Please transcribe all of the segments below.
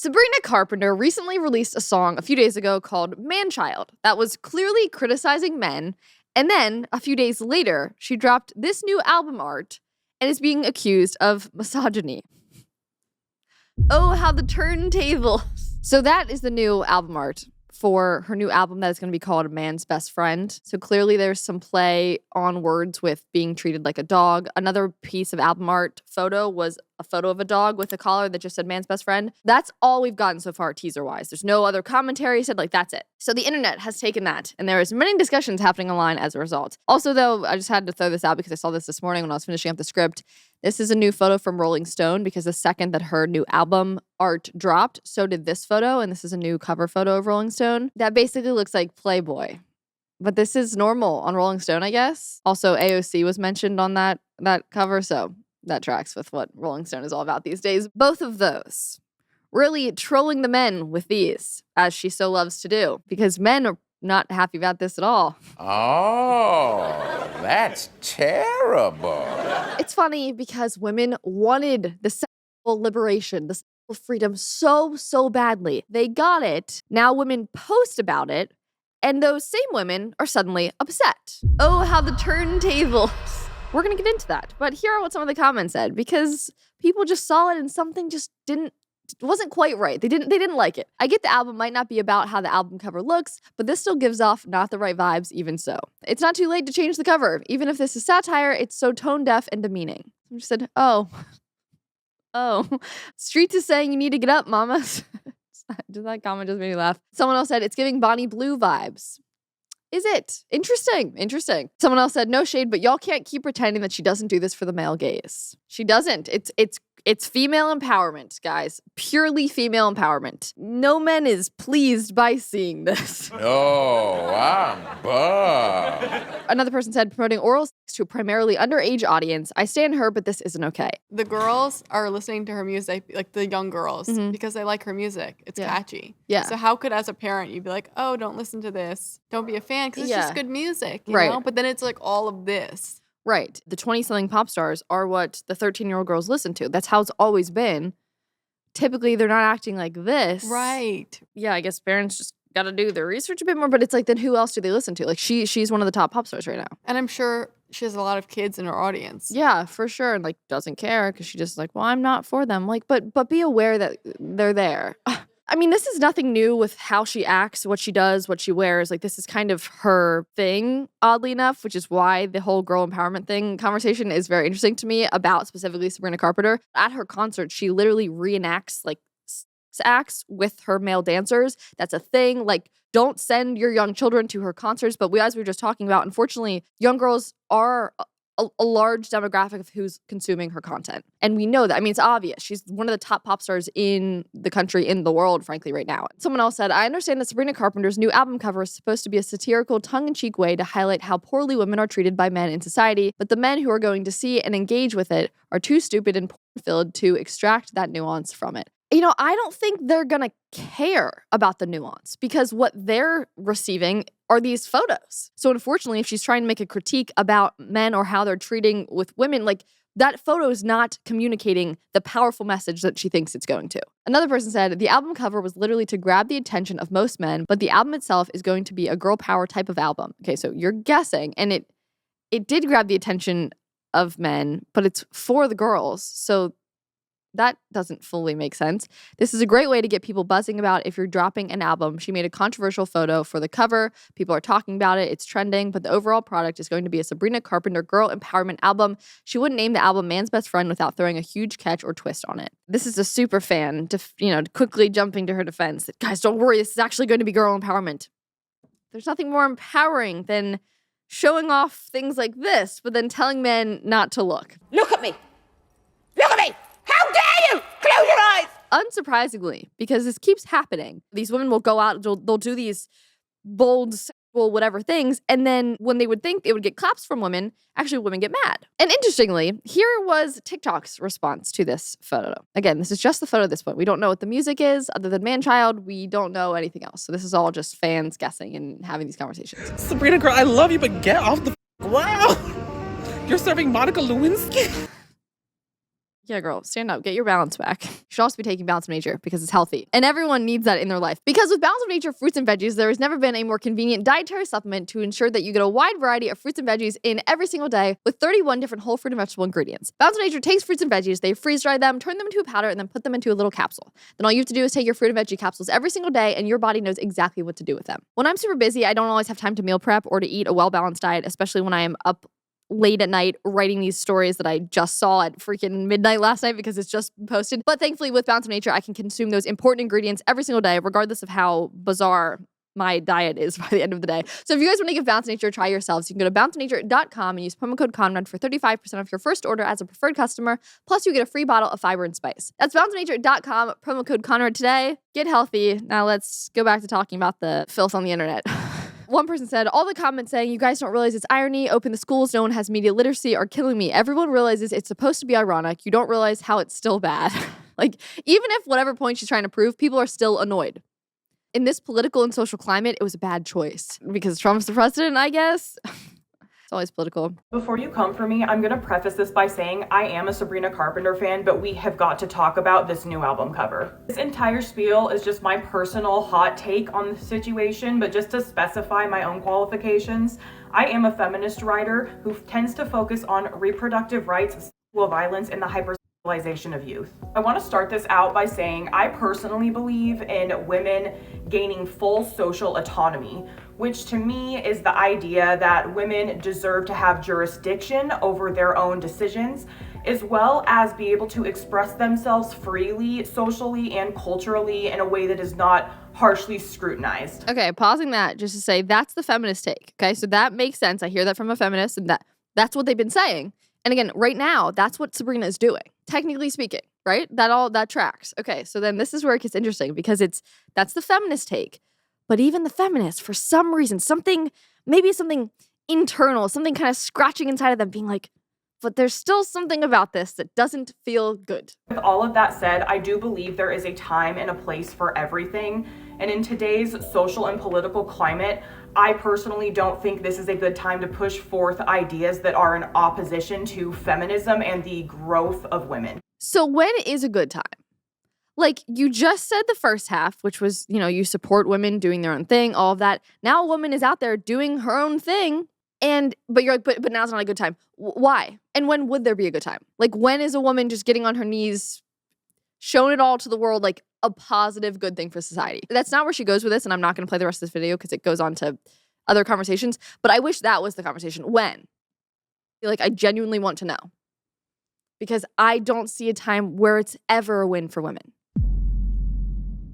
Sabrina Carpenter recently released a song a few days ago called Man-Child that was clearly criticizing men, and then a few days later, she dropped this new album art and is being accused of misogyny. Oh, how the turntables. So that is the new album art for her new album that is going to be called A Man's Best Friend. So clearly there's some play on words with being treated like a dog. Another piece of album art photo was a photo of a dog with a collar that just said man's best friend. That's all we've gotten so far teaser-wise. There's no other commentary said, like, that's it. So the internet has taken that, and there is many discussions happening online as a result. Also, though, I just had to throw this out because I saw this morning when I was finishing up the script. This is a new photo from Rolling Stone because the second that her new album art dropped, so did this photo, and this is a new cover photo of Rolling Stone that basically looks like Playboy. But this is normal on Rolling Stone, I guess. Also, AOC was mentioned on that cover, so that tracks with what Rolling Stone is all about these days. Both of those. Really trolling the men with these, as she so loves to do, because men are not happy about this at all. Oh, that's terrible. It's funny because women wanted the sexual liberation, the sexual freedom so badly. They got it. Now women post about it, and those same women are suddenly upset. Oh, how the turntables. We're going to get into that. But here are what some of the comments said, because people just saw it and something just wasn't quite right. They didn't like it. I get the album might not be about how the album cover looks, but this still gives off not the right vibes even so. It's not too late to change the cover. Even if this is satire, it's so tone deaf and demeaning. I just said, oh. Streets is saying you need to get up, mamas. That comment just made me laugh. Someone else said, it's giving Bonnie Blue vibes. Is it? Interesting. Someone else said, no shade, but y'all can't keep pretending that she doesn't do this for the male gaze. She doesn't. It's female empowerment, guys. Purely female empowerment. No man is pleased by seeing this. Oh, I'm bummed. Another person said, promoting oral sex to a primarily underage audience. I stand her, but this isn't okay. The girls are listening to her music, like the young girls, because they like her music. It's catchy. Yeah. So how could, as a parent, you be like, oh, don't listen to this. Don't be a fan, because it's just good music, you know? But then it's like all of this. Right. The 20-something pop stars are what the 13-year-old girls listen to. That's how it's always been. Typically, they're not acting like this. Right. Yeah, I guess parents just got to do their research a bit more, but it's like, then who else do they listen to? Like, she's one of the top pop stars right now. And I'm sure she has a lot of kids in her audience. Yeah, for sure. And, like, doesn't care because she just like, well, I'm not for them. Like, but be aware that they're there. I mean, this is nothing new with how she acts, what she does, what she wears. Like, this is kind of her thing, oddly enough, which is why the whole girl empowerment thing conversation is very interesting to me about specifically Sabrina Carpenter. At her concert, she literally reenacts, like, sex acts with her male dancers. That's a thing. Like, don't send your young children to her concerts. But as we were just talking about, unfortunately, young girls are a large demographic of who's consuming her content. And we know that. I mean, it's obvious. She's one of the top pop stars in the country, in the world, frankly, right now. Someone else said, I understand that Sabrina Carpenter's new album cover is supposed to be a satirical, tongue-in-cheek way to highlight how poorly women are treated by men in society, but the men who are going to see and engage with it are too stupid and porn-filled to extract that nuance from it. You know, I don't think they're going to care about the nuance because what they're receiving are these photos. So unfortunately, if she's trying to make a critique about men or how they're treating with women, like, that photo is not communicating the powerful message that she thinks it's going to. Another person said, the album cover was literally to grab the attention of most men, but the album itself is going to be a girl power type of album. Okay, so you're guessing, and it did grab the attention of men, but it's for the girls, so that doesn't fully make sense. This is a great way to get people buzzing about if you're dropping an album. She made a controversial photo for the cover. People are talking about it. It's trending, but the overall product is going to be a Sabrina Carpenter girl empowerment album. She wouldn't name the album Man's Best Friend without throwing a huge catch or twist on it. This is a super fan, quickly jumping to her defense that, guys, don't worry, this is actually going to be girl empowerment. There's nothing more empowering than showing off things like this, but then telling men not to look. Look at me! Look at me! How dare you! Close your eyes! Unsurprisingly, because this keeps happening, these women will go out, they'll do these bold, sexual, whatever things, and then when they would think they would get claps from women, actually women get mad. And interestingly, here was TikTok's response to this photo. Again, this is just the photo at this point. We don't know what the music is, other than Man-Child. We don't know anything else. So this is all just fans guessing and having these conversations. Sabrina, girl, I love you, but get off the ground. You're serving Monica Lewinsky? Yeah, girl, stand up, get your balance back. You should also be taking Balance of Nature because it's healthy. And everyone needs that in their life. Because with Balance of Nature fruits and veggies, there has never been a more convenient dietary supplement to ensure that you get a wide variety of fruits and veggies in every single day with 31 different whole fruit and vegetable ingredients. Balance of Nature takes fruits and veggies, they freeze dry them, turn them into a powder, and then put them into a little capsule. Then all you have to do is take your fruit and veggie capsules every single day, and your body knows exactly what to do with them. When I'm super busy, I don't always have time to meal prep or to eat a well-balanced diet, especially when I am up late at night writing these stories that I just saw at freaking midnight last night because it's just posted. But thankfully with Balance of Nature, I can consume those important ingredients every single day, regardless of how bizarre my diet is by the end of the day. So if you guys want to give Balance of Nature a try yourselves, you can go to balanceofnature.com and use promo code Conrad for 35% off your first order as a preferred customer. Plus you get a free bottle of fiber and spice. That's balanceofnature.com, promo code Conrad today. Get healthy. Now let's go back to talking about the filth on the internet. One person said, all the comments saying, you guys don't realize it's irony, open the schools, no one has media literacy are killing me. Everyone realizes it's supposed to be ironic. You don't realize how it's still bad. Like, even if whatever point she's trying to prove, people are still annoyed. In this political and social climate, it was a bad choice. Because Trump's the president, I guess. It's always political. Before you come for me, I'm going to preface this by saying I am a Sabrina Carpenter fan, but we have got to talk about this new album cover. This entire spiel is just my personal hot take on the situation, but just to specify my own qualifications, I am a feminist writer who tends to focus on reproductive rights, sexual violence, and the hypersexualization of youth. I want to start this out by saying I personally believe in women gaining full social autonomy, which to me is the idea that women deserve to have jurisdiction over their own decisions, as well as be able to express themselves freely, socially, and culturally in a way that is not harshly scrutinized. Okay, pausing that just to say that's the feminist take. Okay, so that makes sense. I hear that from a feminist, and that's what they've been saying. And again, right now, that's what Sabrina is doing, technically speaking, right? That tracks. Okay, so then this is where it gets interesting because that's the feminist take. But even the feminists, for some reason, maybe something internal, something kind of scratching inside of them being like, but there's still something about this that doesn't feel good. With all of that said, I do believe there is a time and a place for everything. And in today's social and political climate, I personally don't think this is a good time to push forth ideas that are in opposition to feminism and the growth of women. So when is a good time? Like, you just said the first half, which was, you support women doing their own thing, all of that. Now a woman is out there doing her own thing, but you're like, but now's not a good time. Why? And when would there be a good time? Like, when is a woman just getting on her knees, showing it all to the world, like a positive, good thing for society? That's not where she goes with this, and I'm not going to play the rest of this video because it goes on to other conversations, but I wish that was the conversation. When? Like, I genuinely want to know. Because I don't see a time where it's ever a win for women.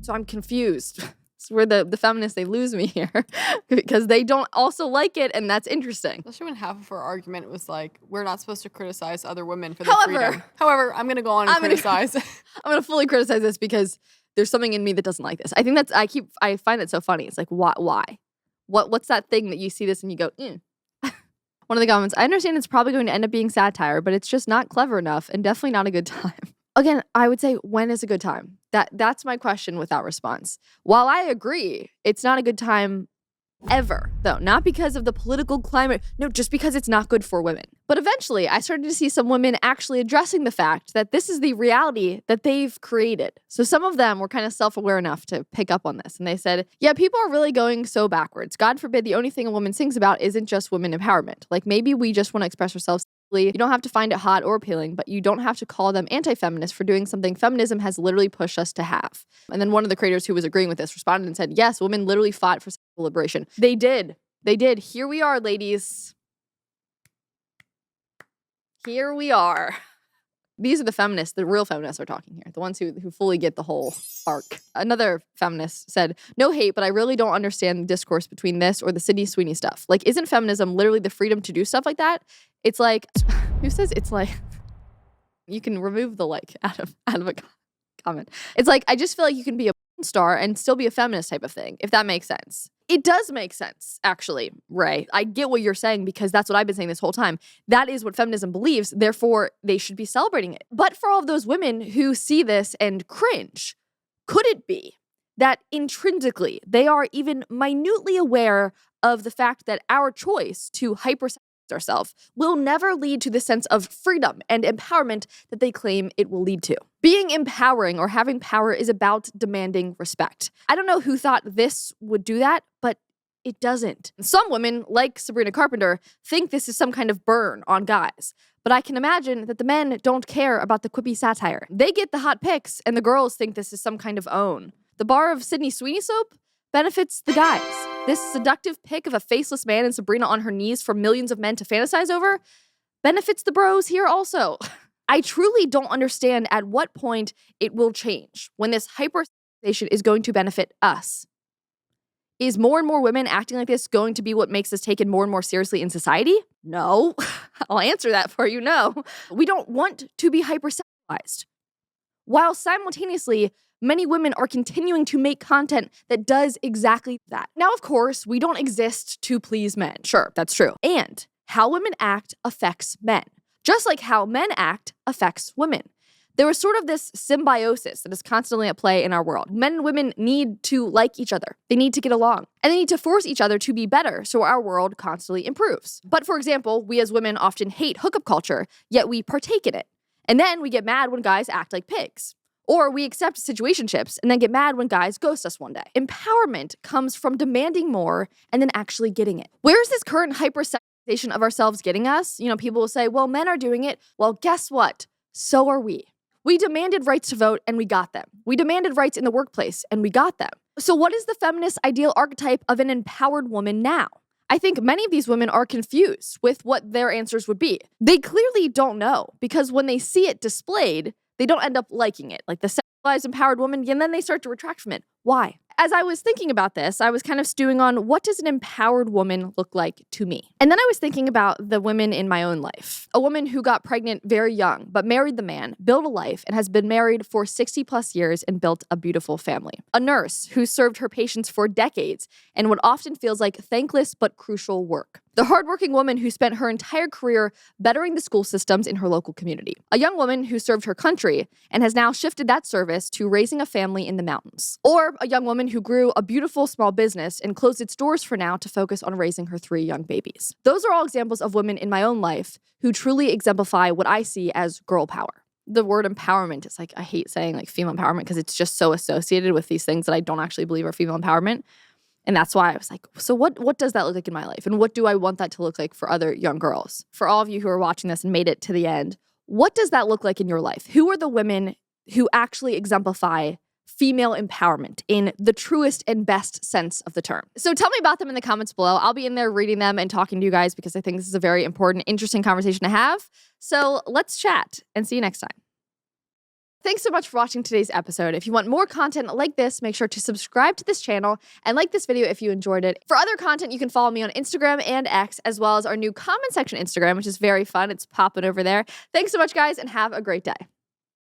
So I'm confused. It's where the feminists, they lose me here because they don't also like it, and that's interesting. Especially when half of her argument was like, we're not supposed to criticize other women for their freedom. However, I'm going to go on and criticize. I'm going to fully criticize this because there's something in me that doesn't like this. I think I find it so funny. It's like, why? What's that thing that you see this and you go, One of the comments, I understand it's probably going to end up being satire, but it's just not clever enough and definitely not a good time. Again, I would say, when is a good time? That's my question without response. While I agree, it's not a good time ever, though. Not because of the political climate. No, just because it's not good for women. But eventually, I started to see some women actually addressing the fact that this is the reality that they've created. So some of them were kind of self-aware enough to pick up on this. And they said, yeah, people are really going so backwards. God forbid the only thing a woman sings about isn't just women empowerment. Like, maybe we just want to express ourselves. You don't have to find it hot or appealing, but you don't have to call them anti-feminist for doing something feminism has literally pushed us to have. And then one of the creators who was agreeing with this responded and said, yes, women literally fought for sexual liberation. They did. Here we are, ladies. Here we are. These are the feminists, the real feminists are talking here. The ones who fully get the whole arc. Another feminist said, no hate, but I really don't understand the discourse between this or the Sydney Sweeney stuff. Like, isn't feminism literally the freedom to do stuff like that? It's like, who says it's like, you can remove the like out of a comment. It's like, I just feel like you can be a star and still be a feminist type of thing, if that makes sense. It does make sense, actually, Ray. I get what you're saying because that's what I've been saying this whole time. That is what feminism believes. Therefore, they should be celebrating it. But for all of those women who see this and cringe, could it be that intrinsically they are even minutely aware of the fact that our choice to hypersexualize ourselves will never lead to the sense of freedom and empowerment that they claim it will lead to. Being empowering or having power is about demanding respect. I don't know who thought this would do that, but it doesn't. Some women, like Sabrina Carpenter, think this is some kind of burn on guys. But I can imagine that the men don't care about the quippy satire. They get the hot pics, and the girls think this is some kind of own. The bar of Sydney Sweeney soap benefits the guys. This seductive pic of a faceless man and Sabrina on her knees for millions of men to fantasize over benefits the bros here also. I truly don't understand at what point it will change when this hypersexualization is going to benefit us. Is more and more women acting like this going to be what makes us taken more and more seriously in society? No. I'll answer that for you, no. We don't want to be hypersexualized. While simultaneously, many women are continuing to make content that does exactly that. Now, of course, we don't exist to please men. Sure, that's true. And how women act affects men, just like how men act affects women. There is sort of this symbiosis that is constantly at play in our world. Men and women need to like each other. They need to get along. And they need to force each other to be better so our world constantly improves. But for example, we as women often hate hookup culture, yet we partake in it. And then we get mad when guys act like pigs. Or we accept situationships and then get mad when guys ghost us one day. Empowerment comes from demanding more and then actually getting it. Where's this current hypersexualization of ourselves getting us? You know, people will say, well, men are doing it. Well, guess what? So are we. We demanded rights to vote, and we got them. We demanded rights in the workplace, and we got them. So what is the feminist ideal archetype of an empowered woman now? I think many of these women are confused with what their answers would be. They clearly don't know, because when they see it displayed, they don't end up liking it. Like the sexualized empowered woman, and then they start to retract from it. Why? As I was thinking about this, I was kind of stewing on what does an empowered woman look like to me? And then I was thinking about the women in my own life. A woman who got pregnant very young, but married the man, built a life, and has been married for 60 plus years and built a beautiful family. A nurse who served her patients for decades in what often feels like thankless but crucial work. The hardworking woman who spent her entire career bettering the school systems in her local community. A young woman who served her country and has now shifted that service to raising a family in the mountains. Or a young woman who grew a beautiful small business and closed its doors for now to focus on raising her 3 young babies. Those are all examples of women in my own life who truly exemplify what I see as girl power. The word empowerment is like, I hate saying like female empowerment because it's just so associated with these things that I don't actually believe are female empowerment. And that's why I was like, so what does that look like in my life? And what do I want that to look like for other young girls? For all of you who are watching this and made it to the end, what does that look like in your life? Who are the women who actually exemplify female empowerment in the truest and best sense of the term? So tell me about them in the comments below. I'll be in there reading them and talking to you guys because I think this is a very important, interesting conversation to have. So let's chat and see you next time. Thanks so much for watching today's episode. If you want more content like this, make sure to subscribe to this channel and like this video if you enjoyed it. For other content, you can follow me on Instagram and X, as well as our new comment section Instagram, which is very fun. It's popping over there. Thanks so much, guys, and have a great day.